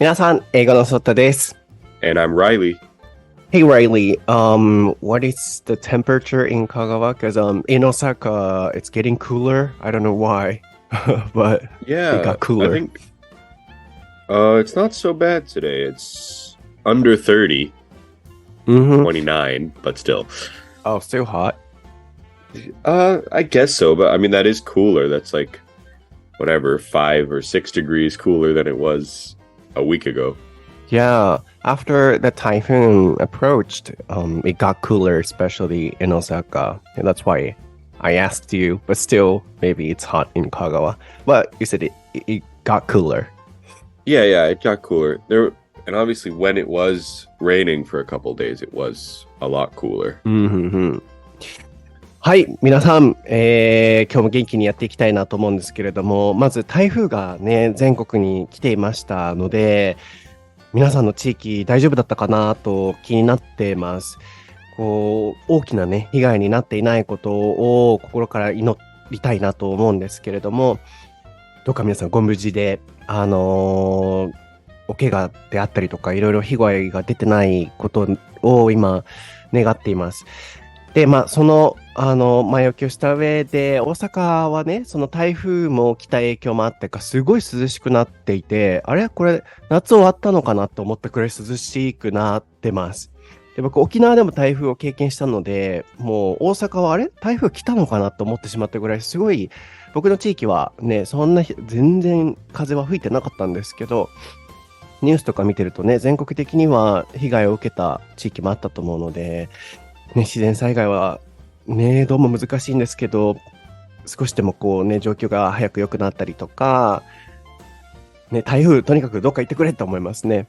皆さん、英語のそーたです。And I'm Reilly. Hey Reilly, what is the temperature in Kagawa? Because in Osaka, it's getting cooler. I don't know why, but it got cooler. I think it's not so bad today. It's under 30, 29, but still. Oh, still hot? I guess so, but I mean, that is cooler. That's like, whatever, 5 or 6 degrees cooler than it was a week ago. Yeah, after the typhoon approached, it got cooler, especially in Osaka. And that's why I asked you, but still, maybe it's hot in Kagawa. But you said it got cooler. Yeah, it got cooler. And obviously, when it was raining for a couple days, it was a lot cooler. はい、皆さん、今日も元気にやっていきたいなと思うんですけれども、まず台風がね、全国に来ていましたので、皆さんの地域大丈夫だったかなと気になってます。大きなね、被害になっていないことを心から祈りたいなと思うんですけれども、どうか皆さんご無事で、お怪我であったりとか、いろいろ被害が出てないことを今願っています。で、その、前置きをした上で、大阪はね、その台風も来た影響もあってか、すごい涼しくなっていて、あれこれ、夏終わったのかなと思ったくらい涼しくなってます。で、僕、沖縄でも台風を経験したので、もう大阪は台風来たのかなと思ってしまったぐらい、すごい、僕の地域はね、そんな、全然風は吹いてなかったんですけど、ニュースとか見てるとね、全国的には被害を受けた地域もあったと思うので、ね、自然災害はね、どうも難しいんですけど、少しでも状況が早く良くなったりとか、ね、台風、とにかくどっか行ってくれと思いますね。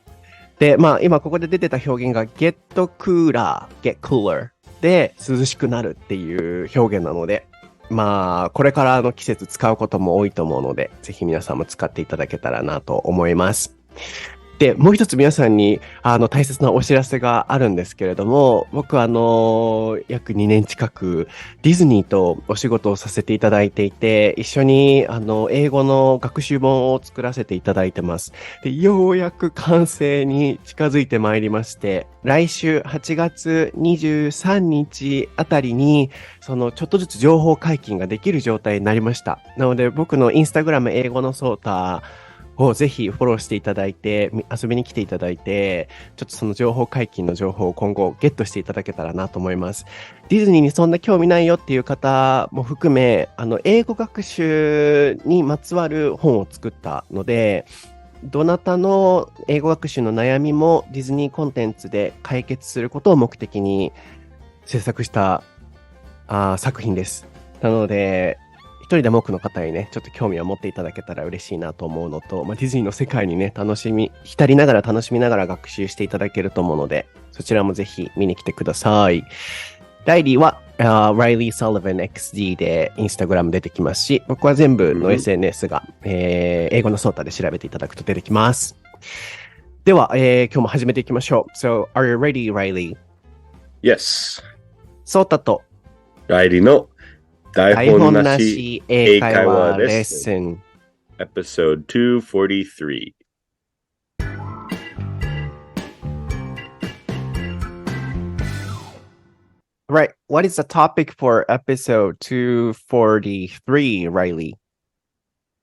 で、今ここで出てた表現が get cooler で涼しくなるっていう表現なので、これからの季節使うことも多いと思うので、ぜひ皆さんも使っていただけたらなと思います。で、もう一つ皆さんに、大切なお知らせがあるんですけれども、僕は約2年近くディズニーとお仕事をさせていただいていて、一緒に、英語の学習本を作らせていただいてます。で、ようやく完成に近づいてまいりまして、来週8月23日あたりに、ちょっとずつ情報解禁ができる状態になりました。なので、僕のインスタグラム英語のソータをぜひフォローしていただいて、遊びに来ていただいて、ちょっとその情報解禁の情報を今後ゲットしていただけたらなと思います。ディズニーにそんな興味ないよっていう方も含め、英語学習にまつわる本を作ったので、どなたの英語学習の悩みもディズニーコンテンツで解決することを目的に制作した作品です。なので、一人でも多くの方にね、ちょっと興味を持っていただけたら嬉しいなと思うのと、ディズニーの世界にね、浸りながら楽しみながら学習していただけると思うので、そちらもぜひ見に来てください。ライリーは、Reilly Sullivan XD でインスタグラム出てきますし、僕は全部の SNS が、英語のソータで調べていただくと出てきます。では、今日も始めていきましょう。So, are you ready, Reilly? Yes. ソータとReillyの台本なしし英英会会話レッ話レッススン。Episode 243. Right. What is the topic for episode 243, Reilly?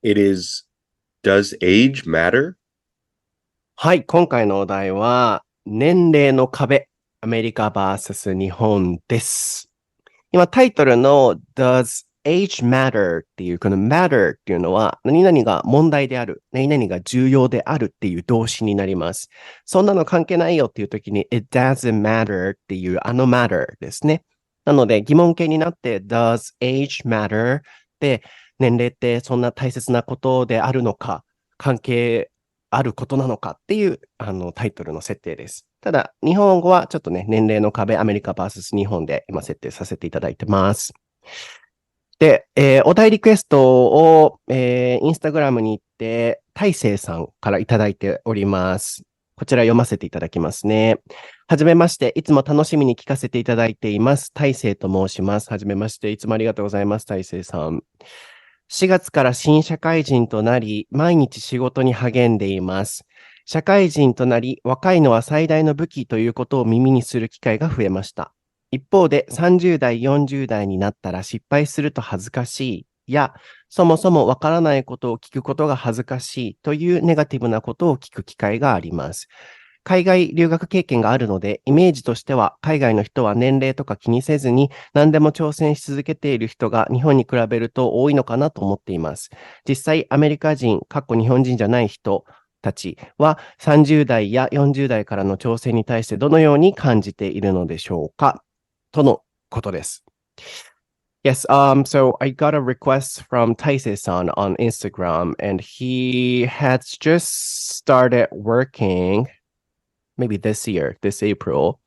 It is, does age matter? はい。今回のお題は、年齢の壁、アメリカ vs 日本です。今タイトルの Does age matter っていうこの matter っていうのは何々が問題である、何々が重要であるっていう動詞になります。そんなの関係ないよっていう時に It doesn't matter っていうmatter ですね。なので疑問形になって Does age matter で年齢ってそんな大切なことであるのか、関係あることなのかっていうタイトルの設定です。ただ、日本語はちょっとね、年齢の壁、アメリカ vs 日本で今設定させていただいてます。で、お題リクエストを、インスタグラムに行って、大成さんからいただいております。こちら読ませていただきますね。はじめまして、いつも楽しみに聞かせていただいています。大成と申します。はじめまして、いつもありがとうございます、大成さん。4月から新社会人となり、毎日仕事に励んでいます。社会人となり、若いのは最大の武器ということを耳にする機会が増えました。一方で、30代、40代になったら失敗すると恥ずかしいや、そもそもわからないことを聞くことが恥ずかしいというネガティブなことを聞く機会があります。海外留学経験があるので、イメージとしては、海外の人は年齢とか気にせずに何でも挑戦し続けている人が日本に比べると多いのかなと思っています。実際、アメリカ人、日本人じゃない人たちは30代や40代からの挑戦に対してどのように感じているのでしょうかとのことです。Yes, so I got a request from Taise-san on Instagram, and he has just started working maybe this year, this April.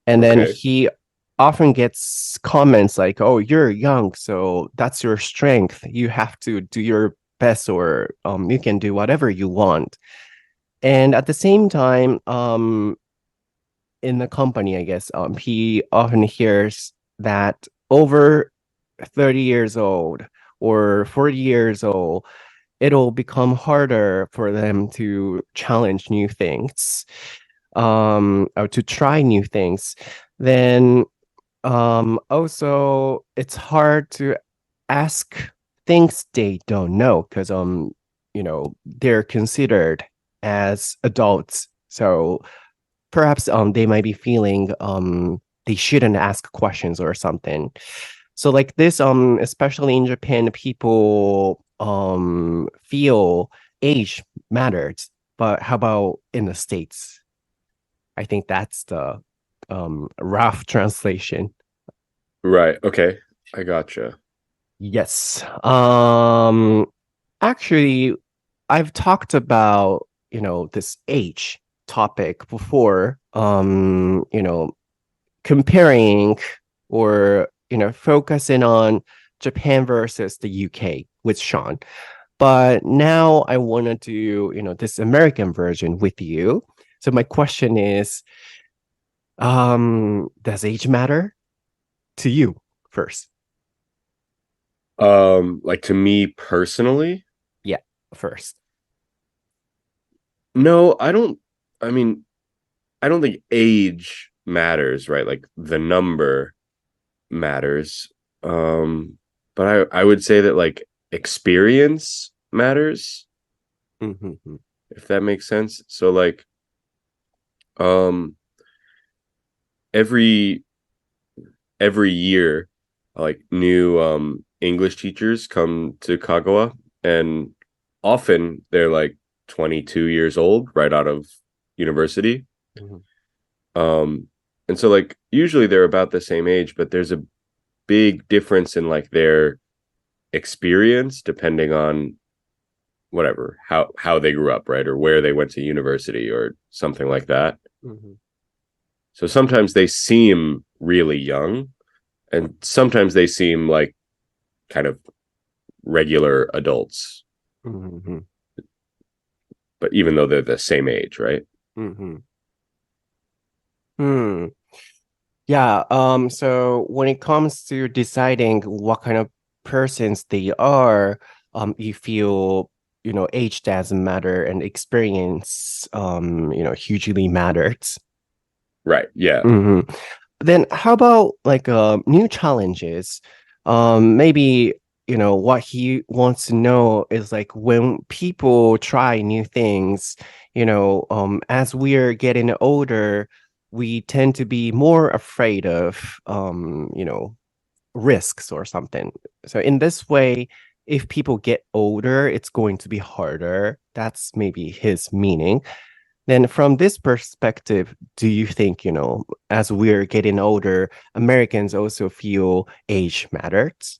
And then Okay. he often gets comments like, oh, you're young, so that's your strength. You have to do your best, or you can do whatever you want. And at the same time, in the company, I guess, he often hears that over 30 years old or 40 years old, it'll become harder for them to challenge new things, or to try new things. Then also it's hard to ask things they don't know because they're considered as adults. So perhaps they might be feeling they shouldn't ask questions or something. So like this, especially in Japan, people feel age matters. But how about in the States? I think that's the rough translation. Right. Okay. I gotcha. Yes. Actually, I've talked about, this age topic before, comparing or, focusing on Japan versus the UK with Sean. But now I want to do, this American version with you. So my question is, does age matter to you first? Like to me personally? Yeah, first. No, I don't. I mean, I don't think age matters, right? Like the number matters. But I would say that like experience matters, Mm-hmm. if that makes sense. So like um every every year like new English teachers come to Kagawa, and often they're like 22 years old right out of university. Mm-hmm. And so like usually they're about the same age, but there's a big difference in like their experience depending on whatever how they grew up, right, or where they went to university or something like that. Mm-hmm. So sometimes they seem really young, and sometimes they seem like kind of regular adults, Mm-hmm. but even though they're the same age, right? Mm-hmm. Hmm. Yeah. So when it comes to deciding what kind of persons they are, you feel, age doesn't matter and experience, hugely matters. Right. Yeah. Mm-hmm. Then how about like new challenges? Maybe, what he wants to know is like when people try new things, as we're getting older, we tend to be more afraid of risks or something. So in this way, if people get older, it's going to be harder. That's maybe his meaning. Then from this perspective, do you think, as we're getting older, Americans also feel age matters?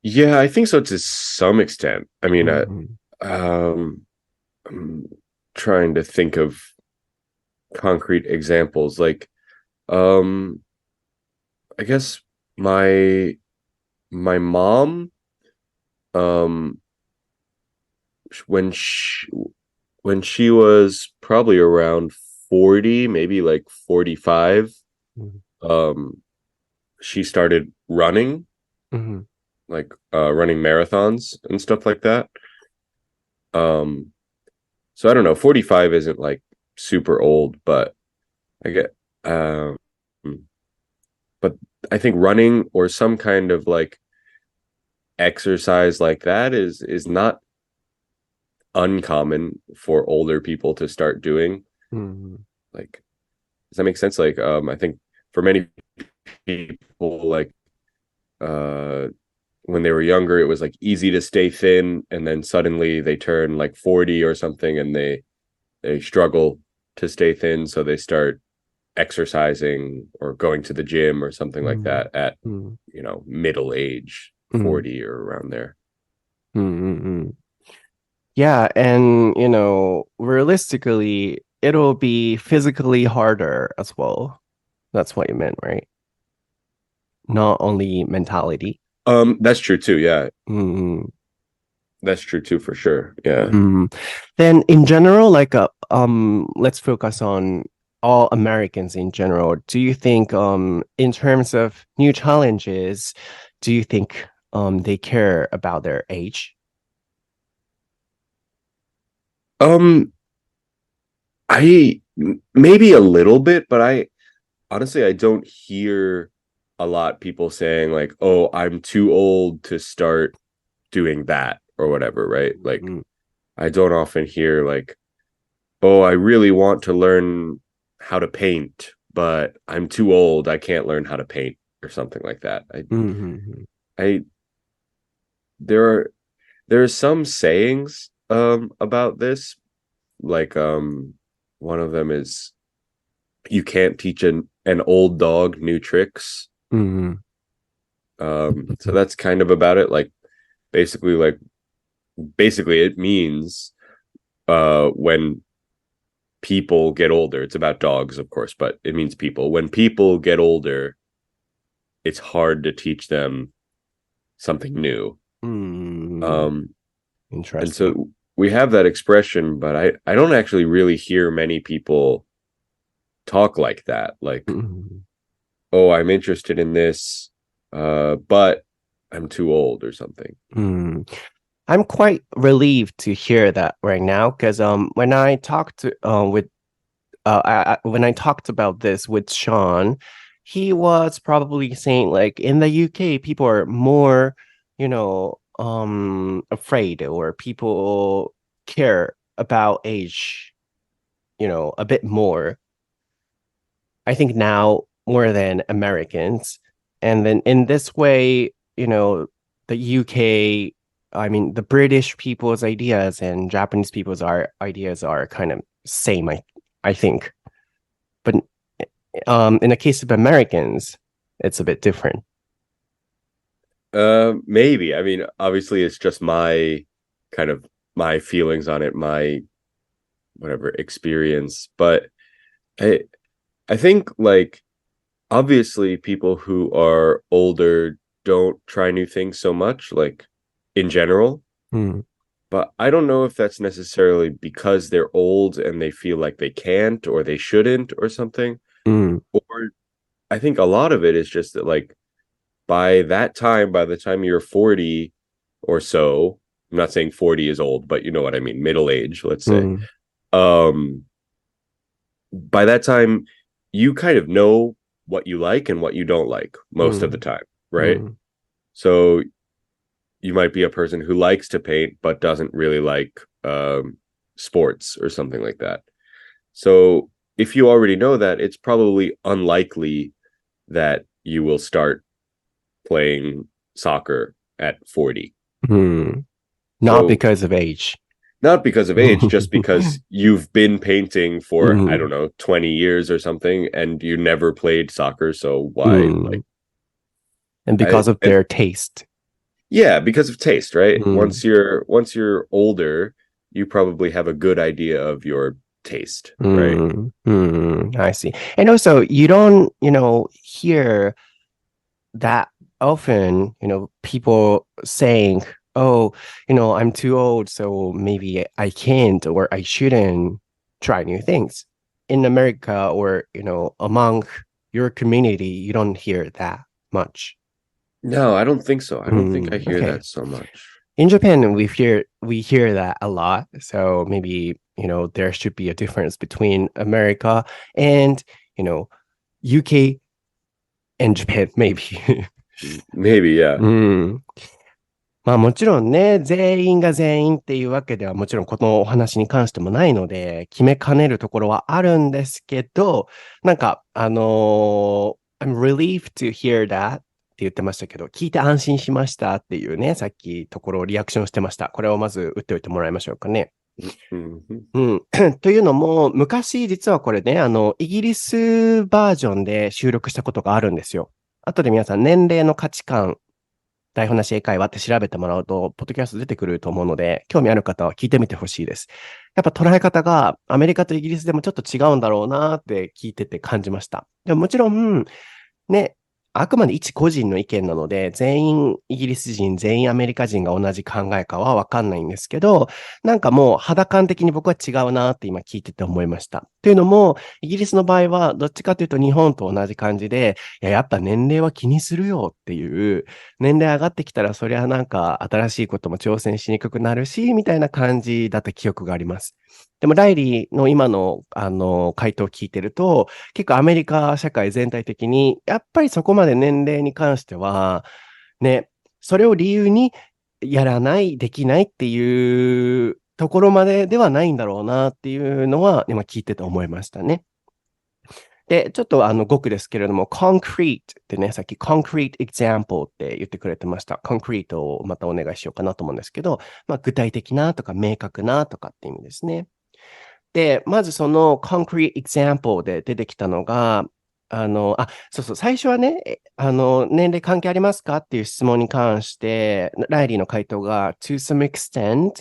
Yeah, I think so to some extent. I mean, Mhm. I'm trying to think of concrete examples. Like, um, I guess my mom, um, when she was probably around 40, maybe like 45, Mhm. she started running, Mhm. like running marathons and stuff like that. So I don't know, 45 isn't like super old, but I get but I think running or some kind of like exercise like that is not uncommon for older people to start doing. Like, does that make sense? Like, I think for many people, like, when they were younger, it was like easy to stay thin, and then suddenly they turn like 40 or something, and they struggle to stay thin, so they start exercising or going to the gym or something like that at middle age, 40 or around there. Yeah, and realistically, it'll be physically harder as well. That's what you meant, right? Not only mentality. That's true too. Yeah. That's true too, for sure. Yeah. Then in general, like, let's focus on all Americans in general. Do you think, in terms of new challenges, do you think, they care about their age? I maybe a little bit, but I don't hear a lot people saying like, "Oh, I'm too old to start doing that," or whatever, right? Like, I don't often hear like, "Oh, I really want to learn how to paint, but I'm too old. I can't learn how to paint," or something like that. There are some sayings about this, like one of them is, "You can't teach an old dog new tricks." So that's kind of about it. Like, basically it means when people get older, it's about dogs, of course, but it means people. When people get older, it's hard to teach them something new. Interesting. And so we have that expression, but I don't actually really hear many people talk like that. Like, "Oh, I'm interested in this, but I'm too old," or something. I'm quite relieved to hear that right now, because when I talked when I talked about this with Sean, he was probably saying like in the UK people are more, afraid, or people care about age, a bit more. I think now more than Americans. And then in this way, the UK, I mean, the British people's ideas and Japanese people's ideas are kind of same, I think. But in the case of Americans, it's a bit different. Maybe. I mean, obviously it's just my feelings on it, my whatever experience. But I think, like, obviously people who are older don't try new things so much, like, in general. But I don't know if that's necessarily because they're old and they feel like they can't or they shouldn't or something. Or I think a lot of it is just that, like, by the time you're 40 or so, I'm not saying 40 is old, but you know what I mean, middle age, let's say. By that time, you kind of know what you like and what you don't like most of the time, right? So you might be a person who likes to paint but doesn't really like sports or something like that. So if you already know that, it's probably unlikely that you will start playing soccer at 40. Not because of age. Not because of age, just because you've been painting for, I don't know, 20 years or something, and you never played soccer, so why? Like, and because of their taste. Yeah, because of taste, right? Once you're older, you probably have a good idea of your taste, right? I see. And also, you don't, hear that often, people saying, "Oh, I'm too old, so maybe I can't or I shouldn't try new things." In America or, among your community, you don't hear that much. No, I don't think so. I don't think I hear that so much. In Japan, we hear that a lot. So maybe, there should be a difference between America and, UK and Japan, maybe. Maybe, yeah. まあもちろんね、全員が全員っていうわけではもちろんこのお話に関してもないので、決めかねるところはあるんですけど、なんか、I'm relieved to hear that って言ってましたけど、聞いて安心しましたっていうね、さっきところをリアクションしてました。これをまず打っておいてもらいましょうかね。というのも、昔実はこれね、イギリスバージョンで収録したことがあるんですよ。後で皆さん年齢の価値観、台本なし英会話って調べてもらうと、ポッドキャスト出てくると思うので、興味ある方は聞いてみてほしいです。やっぱ捉え方がアメリカとイギリスでもちょっと違うんだろうなって聞いてて感じました。でももちろん、ね、あくまで一個人の意見なので、全員イギリス人、全員アメリカ人が同じ考えかはわかんないんですけど、なんかもう肌感的に僕は違うなって今聞いてて思いました。というのも、イギリスの場合はどっちかというと日本と同じ感じで、やっぱ年齢は気にするよっていう、年齢上がってきたらそりゃなんか新しいことも挑戦しにくくなるし、みたいな感じだった記憶があります。でもライリーの今の回答を聞いてると、結構アメリカ社会全体的に、やっぱりそこまで年齢に関しては、ね、それを理由にやらない、できないっていうところまでではないんだろうなっていうのは、今聞いてて思いましたね。で、ちょっと語句ですけれども、concrete ってね、さっき concrete example って言ってくれてました。concrete をまたお願いしようかなと思うんですけど、具体的なとか明確なとかって意味ですね。で、まずその concrete example で出てきたのが、そうそう、最初はね、年齢関係ありますかっていう質問に関して、ライリーの回答が to some extent、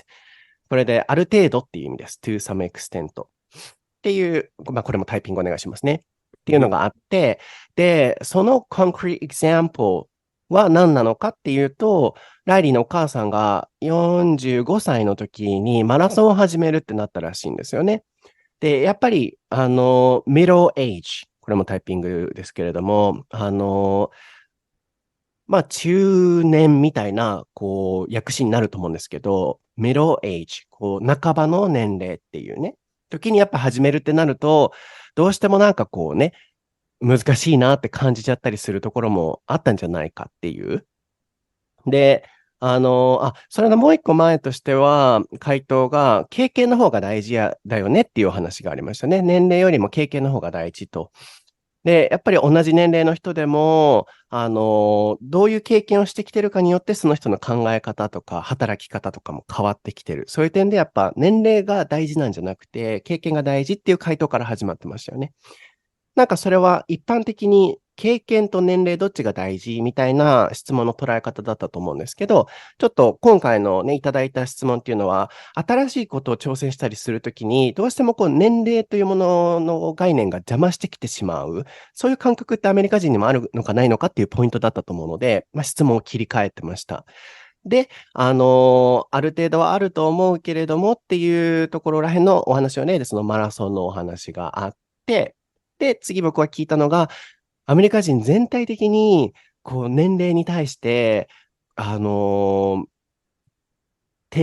これである程度っていう意味です。to some extent っていう、これもタイピングお願いしますね。っていうのがあって、で、その concrete example は何なのかっていうと、ライリーのお母さんが45歳の時にマラソンを始めるってなったらしいんですよね。で、やっぱり、middle age、これもタイピングですけれども、中年みたいな、訳詞になると思うんですけど、middle age、半ばの年齢っていうね、時にやっぱ始めるってなると、どうしてもなんか難しいなって感じちゃったりするところもあったんじゃないかっていう。で、それのもう一個前としては、回答が、経験の方が大事だよねっていうお話がありましたね。年齢よりも経験の方が大事と。で、やっぱり同じ年齢の人でも、どういう経験をしてきてるかによって、その人の考え方とか、働き方とかも変わってきてる。そういう点でやっぱ年齢が大事なんじゃなくて、経験が大事っていう回答から始まってましたよね。なんかそれは一般的に経験と年齢どっちが大事みたいな質問の捉え方だったと思うんですけど、ちょっと今回のね、いただいた質問っていうのは、新しいことを挑戦したりするときに、どうしても年齢というものの概念が邪魔してきてしまう。そういう感覚ってアメリカ人にもあるのかないのかっていうポイントだったと思うので、質問を切り替えてました。で、ある程度はあると思うけれどもっていうところら辺のお話をね、でそのマラソンのお話があって、で、次僕は聞いたのが、アメリカ人全体的に、年齢に対して、抵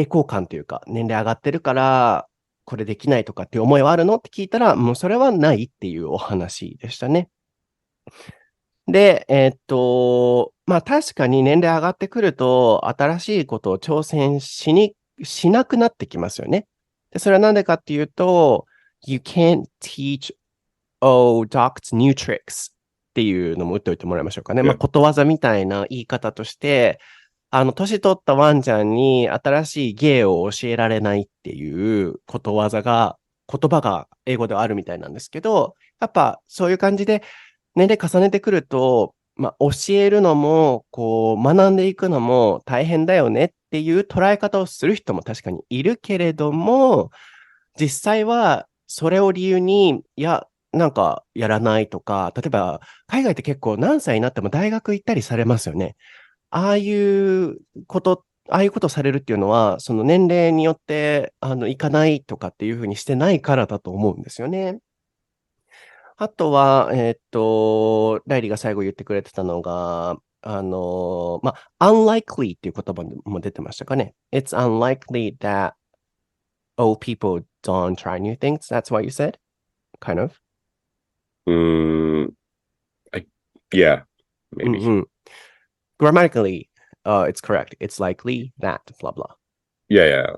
抗感というか、年齢上がってるから、これできないとかっていう思いはあるのって聞いたら、もうそれはないっていうお話でしたね。で、確かに年齢上がってくると、新しいことを挑戦しなくなってきますよね。で、それはなんでかっていうと、You can't teach old dogs new tricks っていうのも打っておいてもらいましょうかね。ことわざみたいな言い方として、年取ったワンちゃんに新しい芸を教えられないっていう言葉が英語ではあるみたいなんですけど、やっぱそういう感じで年齢重ねてくると、教えるのも、学んでいくのも大変だよねっていう捉え方をする人も確かにいるけれども、実際はそれを理由に、なんかやらないとか、例えば海外って結構何歳になっても大学行ったりされますよね。ああいうことされるっていうのは、その年齢によって、行かないとかっていう風にしてないからだと思うんですよね。あとは、ライリーが最後言ってくれてたのが、unlikely っていう言葉も出てましたかね。It's unlikely that old people don't try new things. That's what you said? Kind of? Yeah, maybe. Grammatically, it's correct. It's likely that, blah, blah. Yeah.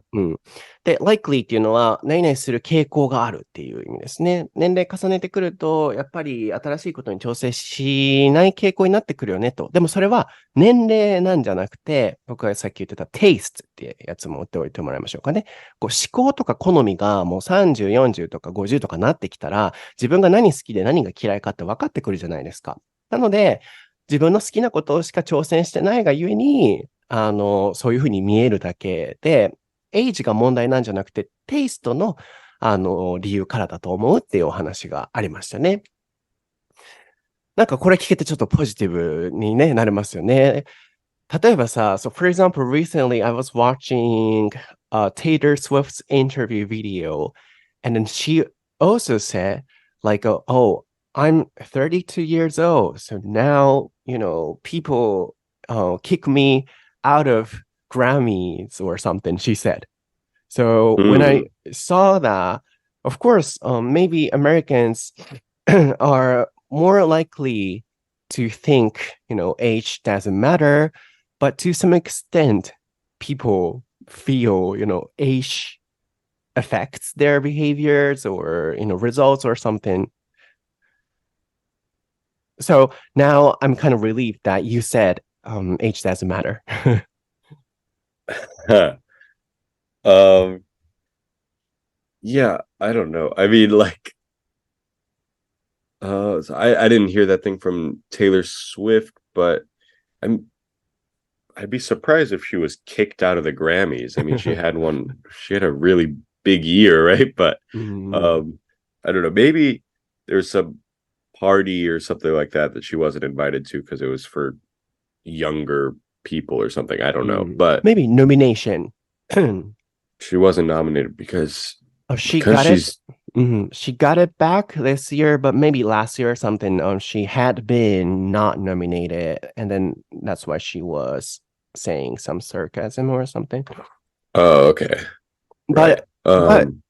で、likely っていうのは、何々する傾向があるっていう意味ですね。年齢重ねてくると、やっぱり新しいことに挑戦しない傾向になってくるよねと。でもそれは年齢なんじゃなくて、僕がさっき言ってた taste ってやつも追っておいてもらいましょうかね。こう思考とか好みがもう30、40とか50とかなってきたら、自分が何好きで何が嫌いかって分かってくるじゃないですか。なので、自分の好きなことしか挑戦してないがゆえに、そういうふうに見えるだけで、エイジが問題なんじゃなくて、テイストの、理由からだと思うっていうお話がありましたね。なんかこれ聞けてちょっとポジティブにね、なれますよね。例えばさ、so for example, recently I was watching Taylor Swift's interview video, and then she also said, like, oh, I'm 32 years old, so now, people kick me out of Grammys or something, she said. So when I saw that, of course, maybe Americans are more likely to think, age doesn't matter, but to some extent, people feel, age affects their behaviors or, results or something. So now I'm kind of relieved that you said age doesn't matter. Yeah, I don't know. I mean, like, so I didn't hear that thing from Taylor Swift, but I'd be surprised if she was kicked out of the Grammys. I mean, she had a really big year, right? But I don't know. Maybe there's some party or something like that she wasn't invited to because it was for younger people or something. I don't know. But maybe nomination. She wasn't nominated because she got it. She got it back this year, but maybe last year or something. She had been not nominated, and then that's why she was saying some sarcasm or something. Oh, okay. But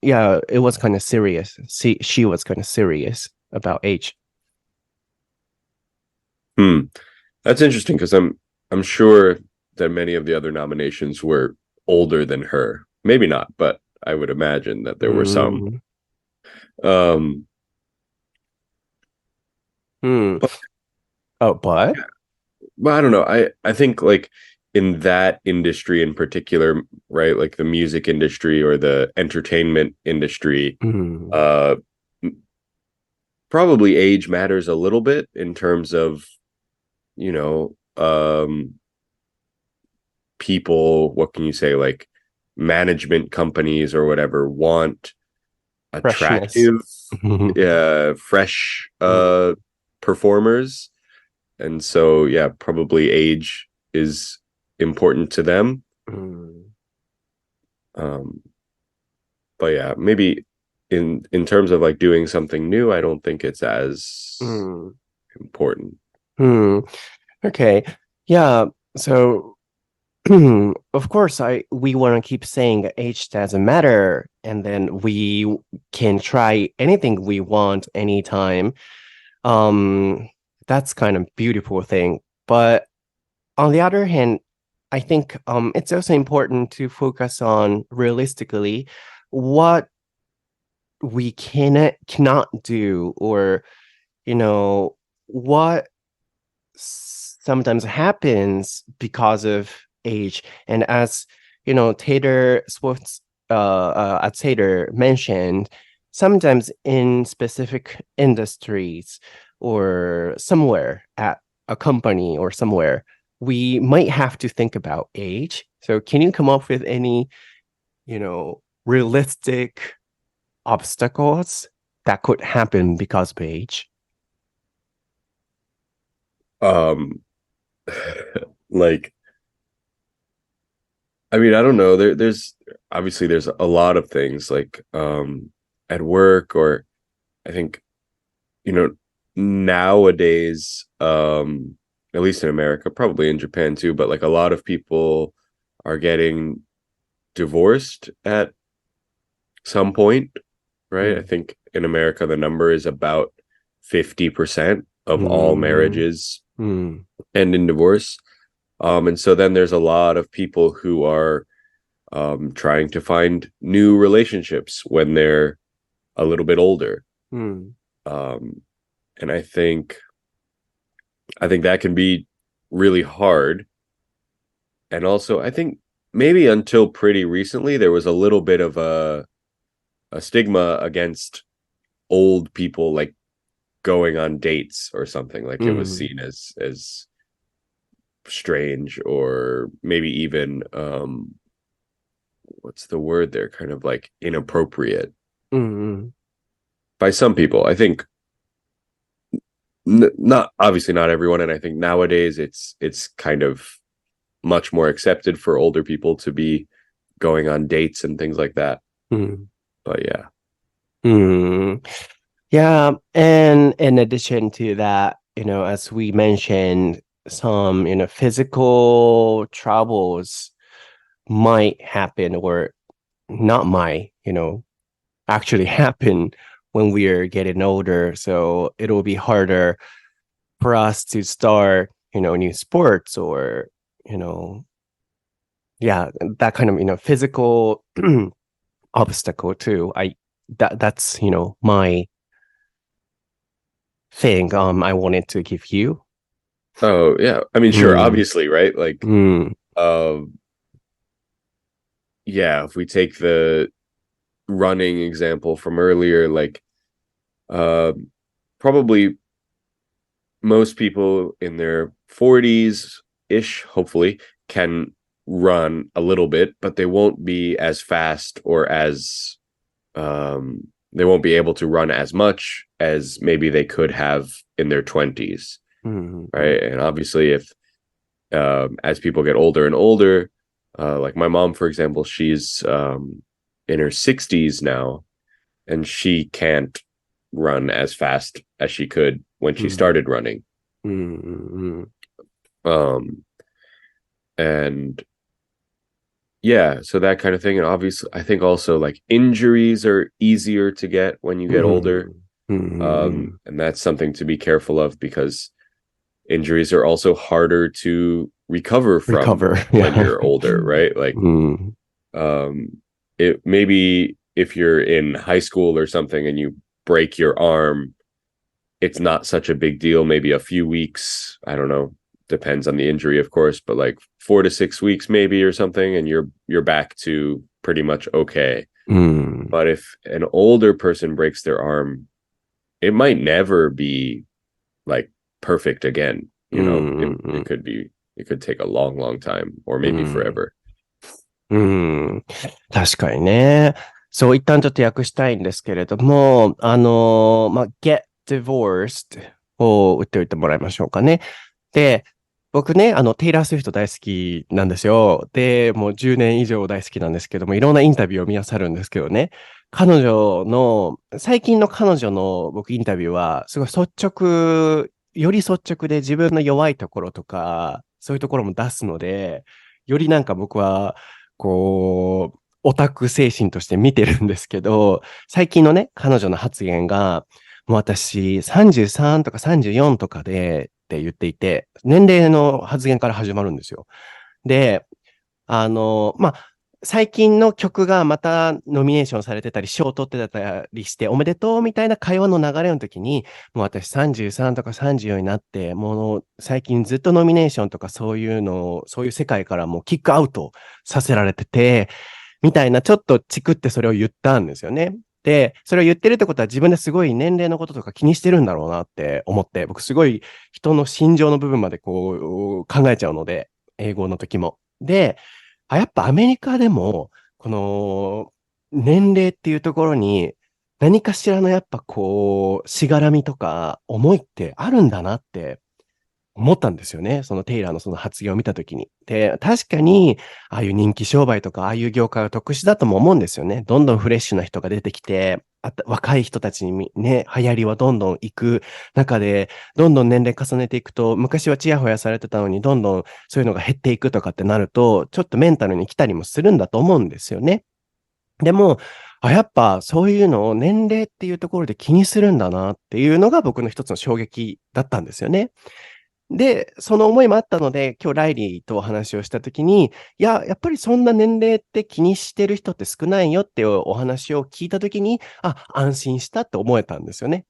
yeah, it was kind of serious. She was kind of serious about age. That's interesting because I'm sure that many of the other nominations were older than her. Maybe not, but I would imagine that there were some. But I don't know. I think like in that industry in particular, right? Like the music industry or the entertainment industry, probably age matters a little bit in terms of, people, what can you say, like management companies or whatever want attractive, fresh performers. And so, yeah, probably age is important to them. But yeah, maybe in terms of like doing something new, I don't think it's as important. Okay. Yeah. So of course, we want to keep saying age doesn't matter, and then we can try anything we want anytime. That's kind of beautiful thing. But on the other hand, I think it's also important to focus on realistically what we cannot do, or what sometimes happens because of age. And as Taylor Swift Taylor mentioned, sometimes in specific industries or somewhere at a company or somewhere, we might have to think about age. So can you come up with any realistic obstacles that could happen because of age? Like, I mean, I don't know. There's obviously there's a lot of things like at work, or I think nowadays at least in America, probably in Japan too, but like a lot of people are getting divorced at some point, right? I think in America, the number is about 50% of all marriages end in divorce. And so then there's a lot of people who are trying to find new relationships when they're a little bit older. And I think that can be really hard. And also, I think maybe until pretty recently, there was a little bit of a stigma against old people, like going on dates or something. Like it was seen as strange, or maybe even what's the word there? Kind of like inappropriate by some people. I think not obviously not everyone, and I think nowadays it's kind of much more accepted for older people to be going on dates and things like that. But yeah. Yeah, and in addition to that, as we mentioned, some, physical troubles might happen, or not might, actually happen when we are getting older. So it'll be harder for us to start, new sports, or, that kind of, physical obstacle too. That's, my thing I wanted to give you. Oh yeah, I mean, sure, obviously, right? Like yeah, if we take the running example from earlier, like probably most people in their 40s ish, hopefully, can run a little bit, but they won't be as fast, or as they won't be able to run as much as maybe they could have in their 20s. Right. And obviously, if as people get older and older, like my mom, for example, she's in her 60s now, and she can't run as fast as she could when she started running. And yeah, so that kind of thing. And obviously, I think also like injuries are easier to get when you get older. And that's something to be careful of, because injuries are also harder to recover from when you're older, right? Like it maybe if you're in high school or something and you break your arm, it's not such a big deal. Maybe a few weeks, I don't know, depends on the injury, of course, but like 4 to 6 weeks maybe, or something, and you're back to pretty much okay. But if an older person breaks their arm, it might never be like perfect again. It could take a long time, or maybe forever. 確かにね。そう、一旦ちょっと訳したいんですけれども、get divorced を打っておいてもらいましょうかね。で、僕ね、テイラー・スウィフト大好きなんですよ。で、もう10年以上大好きなんですけども、いろんなインタビューを見漁るんですけどね、最近の彼女の僕インタビューは、すごいより率直で自分の弱いところとか、そういうところも出すので、よりなんか僕は、こう、オタク精神として見てるんですけど、最近のね、彼女の発言が、もう私33とか34とかでって言っていて、年齢の発言から始まるんですよ。で、最近の曲がまたノミネーションされてたり、賞を取ってたりして、おめでとうみたいな会話の流れの時に、もう私33とか34になって、もう最近ずっとノミネーションとかそういう世界からもうキックアウトさせられてて、みたいな、ちょっとチクってそれを言ったんですよね。で、それを言ってるってことは自分ですごい年齢のこととか気にしてるんだろうなって思って、僕すごい人の心情の部分までこう考えちゃうので、英語の時も。で、やっぱアメリカでも、この年齢っていうところに何かしらのやっぱこう、しがらみとか思いってあるんだなって思ったんですよね。そのテイラーのその発言を見たときに。で、確かに、ああいう人気商売とか、ああいう業界は特殊だとも思うんですよね。どんどんフレッシュな人が出てきて、若い人たちにね、流行りはどんどん行く中で、どんどん年齢重ねていくと、昔はチヤホヤされてたのに、どんどんそういうのが減っていくとかってなると、ちょっとメンタルに来たりもするんだと思うんですよね。でも、やっぱそういうのを年齢っていうところで気にするんだなっていうのが僕の一つの衝撃だったんですよね。で、その思いもあったので、今日ライリーとお話をしたときに、やっぱりそんな年齢って気にしてる人って少ないよっていうお話を聞いたときに、安心したって思えたんですよね。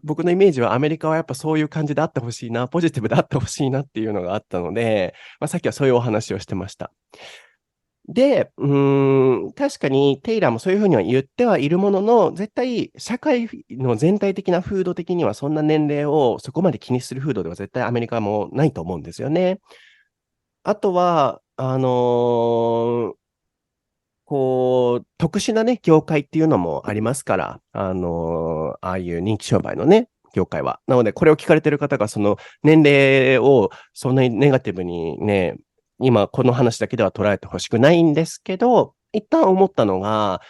僕のイメージはアメリカはやっぱそういう感じであってほしいな、ポジティブであってほしいなっていうのがあったので、さっきはそういうお話をしてました。で、確かにテイラーもそういうふうには言ってはいるものの、絶対社会の全体的な風土的にはそんな年齢をそこまで気にする風土では絶対アメリカもないと思うんですよね。あとは、特殊なね、業界っていうのもありますから、ああいう人気商売のね、業界は。なので、これを聞かれてる方が、その年齢をそんなにネガティブにね、今この話だけでは捉えてほしくないんですけど、一旦思ったのが、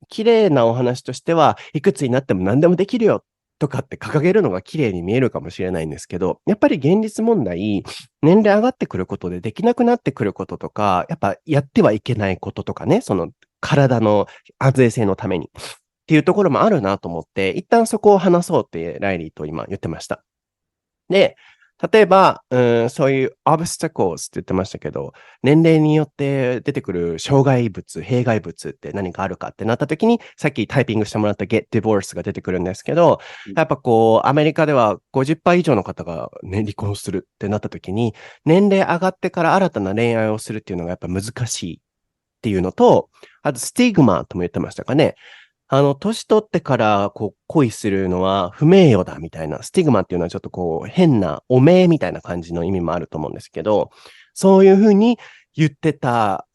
綺麗なお話としては、いくつになっても何でもできるよとかって掲げるのが綺麗に見えるかもしれないんですけど、やっぱり現実問題、年齢上がってくることでできなくなってくることとか、やっぱやってはいけないこととかね、その体の安全性のためにっていうところもあるなと思って、一旦そこを話そうってライリーと今言ってました。で、例えば、そういう obstacles って言ってましたけど、年齢によって出てくる障害物、弊害物って何かあるかってなった時に、さっきタイピングしてもらった get divorce が出てくるんですけど、やっぱアメリカでは50%以上の方がね、離婚するってなった時に、年齢上がってから新たな恋愛をするっていうのがやっぱ難しいっていうのと、あとスティグマとも言ってましたかね。年取ってから恋するのは不名誉だみたいな、スティグマっていうのはちょっと変なお名みたいな感じの意味もあると思うんですけど、そういうふうに言ってた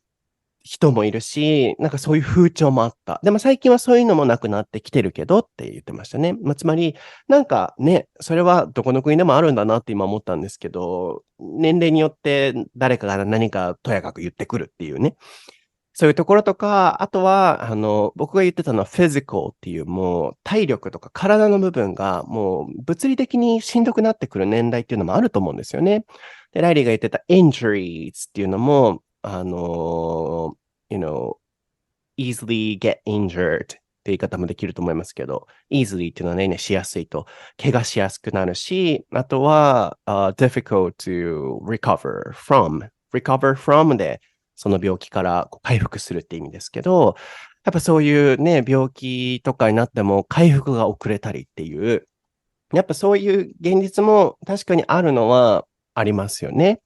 人もいるし、なんかそういう風潮もあった。でも最近はそういうのもなくなってきてるけどって言ってましたね。つまり、なんかね、それはどこの国でもあるんだなって今思ったんですけど、年齢によって誰かが何かとやかく言ってくるっていうね。そういうところとか、あとは、僕が言ってたのはフィジカルっていう、もう体力とか体の部分がもう物理的にしんどくなってくる年代っていうのもあると思うんですよね。で、ライリーが言ってた injuries っていうのも、easily get injured って言い方もできると思いますけど、easily っていうのはね、しやすいと、怪我しやすくなるし、あとは、difficult to recover from で、その病気から回復するって意味ですけど、やっぱそういうね、病気とかになっても回復が遅れたりっていう、やっぱそういう現実も確かにあるのはありますよね。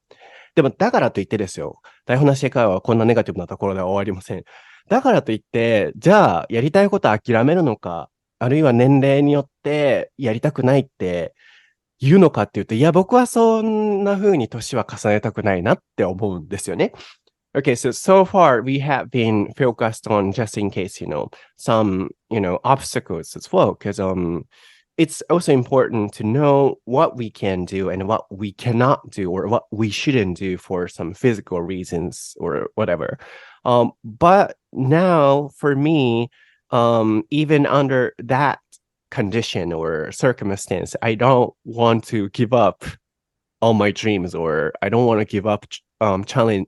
でもだからといってですよ、台本なし英会話はこんなネガティブなところでは終わりません。だからといって、じゃあやりたいこと諦めるのか、あるいは年齢によってやりたくないって言うのかっていうと、いや、僕はそんな風に年は重ねたくないなって思うんですよね。Okay, so far we have been focused on just in case, some, obstacles as well, because it's also important to know what we can do and what we cannot do or what we shouldn't do for some physical reasons or whatever. But now for me, even under that condition or circumstance, I don't want to give up all my dreams or I don't want to give up trying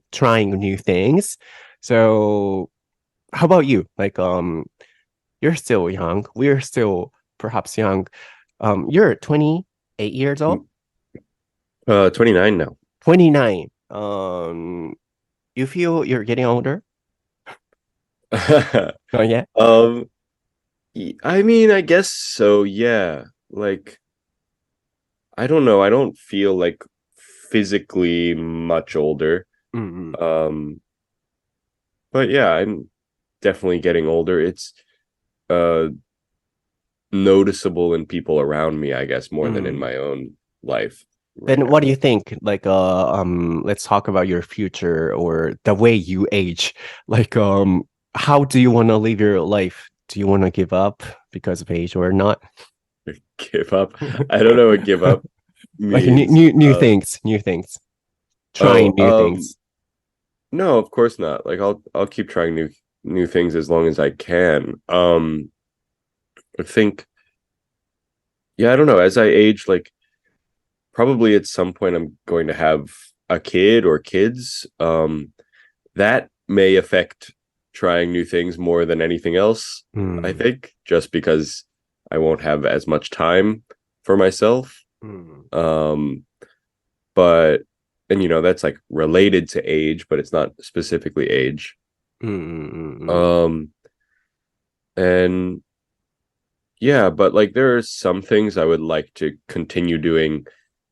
new things. So how about you? Like you're still young. We're still perhaps young. You're 28 years old? 29 now. 29. You feel you're getting older? Not yet? I mean, I guess so, yeah. Like, I don't know. I don't feel like physically much older. But yeah, I'm definitely getting older. It's noticeable in people around me, I guess, more than in my own life. Then what do you think? Like, let's talk about your future or the way you age. Like, how do you want to live your life? Do you want to give up because of age or not? Give up? I don't know what give up means. Like new things, trying new things. No, of course not. Like I'll keep trying new things as long as I can. I think, yeah, I don't know. As I age, like probably at some point I'm going to have a kid or kids. That may affect trying new things more than anything else, I think, just because I won't have as much time for myself. But, and you know, that's like related to age, but it's not specifically age. And yeah, but like there are some things I would like to continue doing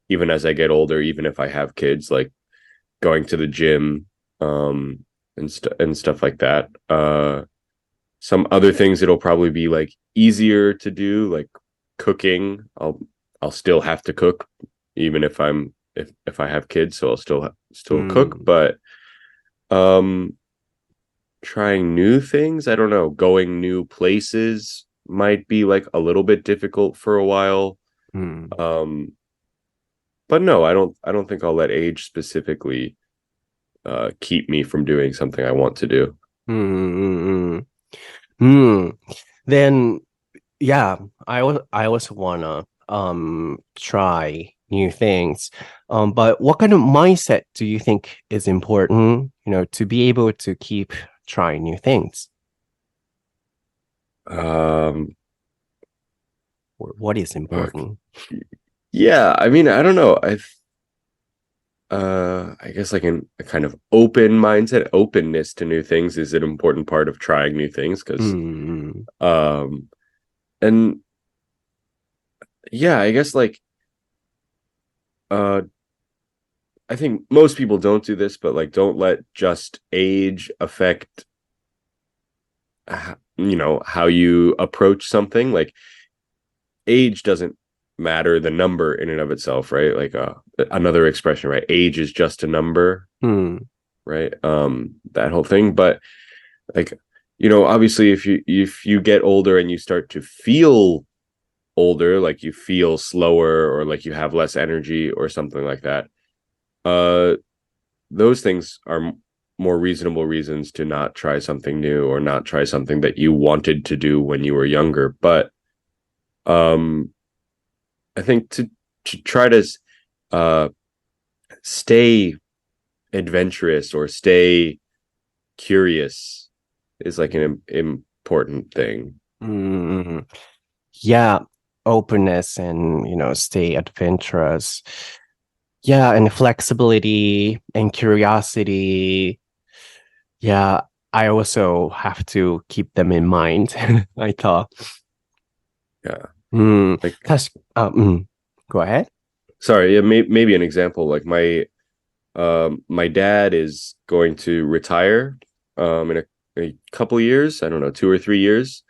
even as I get older, even if I have kids, like going to the gym, and stuff like that. Some other things it'll probably be like easier to do, like cooking. I'll still have to cook even if I have kids, so I'll still cook, but trying new things, I don't know, going new places might be like a little bit difficult for a while. But no, I don't think I'll let age specifically keep me from doing something I want to do. Then, yeah, I also wanna try new things. But what kind of mindset do you think is important, you know, to be able to keep trying new things? What is important? Yeah, I mean, I don't know. I guess like a kind of open mindset, openness to new things is an important part of trying new things, because and yeah, I guess like I think most people don't do this, but like don't let just age affect you know how you approach something. Like age doesn't matter, the number in and of itself, right? Like another expression, right? Age is just a number, right? That whole thing. But like, you know, obviously if you get older and you start to feel older, like you feel slower or like you have less energy or something like that, those things are more reasonable reasons to not try something new or not try something that you wanted to do when you were younger. But I think to try to stay adventurous or stay curious is like an important thing. Yeah, openness and, you know, stay adventurous. Yeah, and flexibility and curiosity. Yeah, I also have to keep them in mind, I thought. Yeah. Like, go ahead. Sorry, yeah, maybe an example. Like my dad is going to retire in a couple years. I don't know, 2 or 3 years.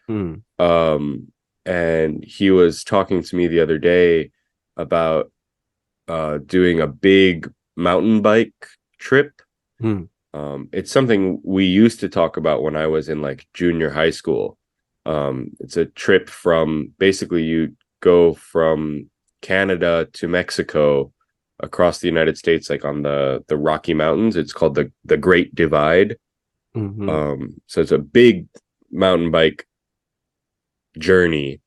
And he was talking to me the other day about doing a big mountain bike trip. It's something we used to talk about when I was in like junior high school. It's a trip from, basically you go from Canada to Mexico across the United States, like on the Rocky Mountains. It's called the Great Divide. So it's a big mountain bike journey.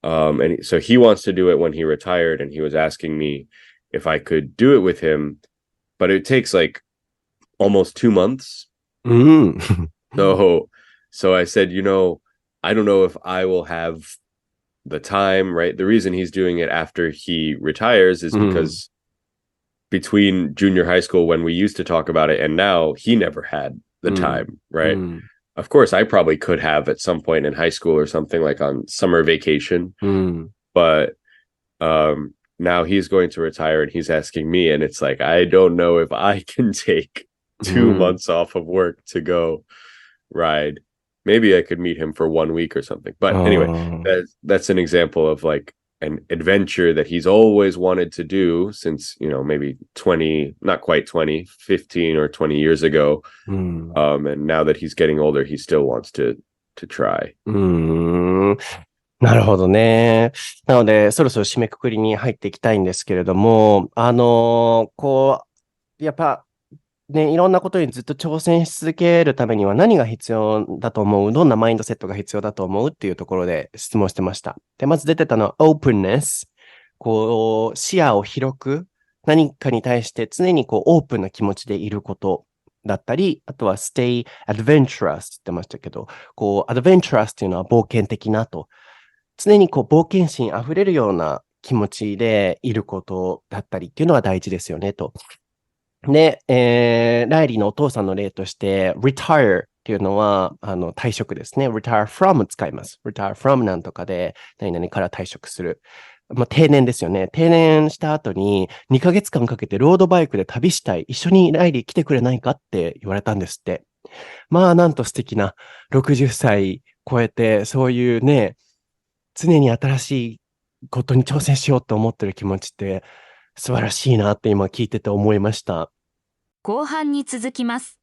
And so he wants to do it when he retired, and he was asking me if I could do it with him, but it takes like almost 2 months. So I said, you know, I don't know if I will have the time, right? The reason he's doing it after he retires is because between junior high school, when we used to talk about it, and now, he never had the time, right? Of course, I probably could have at some point in high school or something, like on summer vacation. But now he's going to retire and he's asking me, and it's like, I don't know if I can take 2 months off of work to go ride. Maybe I could meet him for 1 week or something. But anyway, that's an example of like an adventure that he's always wanted to do since, you know, maybe 20, not quite 20, 15 or 20 years ago. And now that he's getting older, he still wants to try. なるほどね。なので、そろそろ締めくくりに入っていきたいんですけれども、こう、やっぱ、ね、いろんなことにずっと挑戦し続けるためには何が必要だと思う？どんなマインドセットが必要だと思うっていうところで質問してました。で、まず出てたのは openness。こう、視野を広く、何かに対して常にこうオープンな気持ちでいることだったり、あとは stay adventurous って言ってましたけど、こう、adventurous っていうのは冒険的なと。常にこう冒険心あふれるような気持ちでいることだったりっていうのが大事ですよねと。で、ライリーのお父さんの例として、retire っていうのは、退職ですね。retire from 使います。retire from なんとかで、何々から退職する。まあ、定年ですよね。定年した後に2ヶ月間かけてロードバイクで旅したい。一緒にライリー来てくれないかって言われたんですって。まあ、なんと素敵な60歳超えて、そういうね、常に新しいことに挑戦しようと思ってる気持ちって素晴らしいなって今聞いてて思いました。後半に続きます。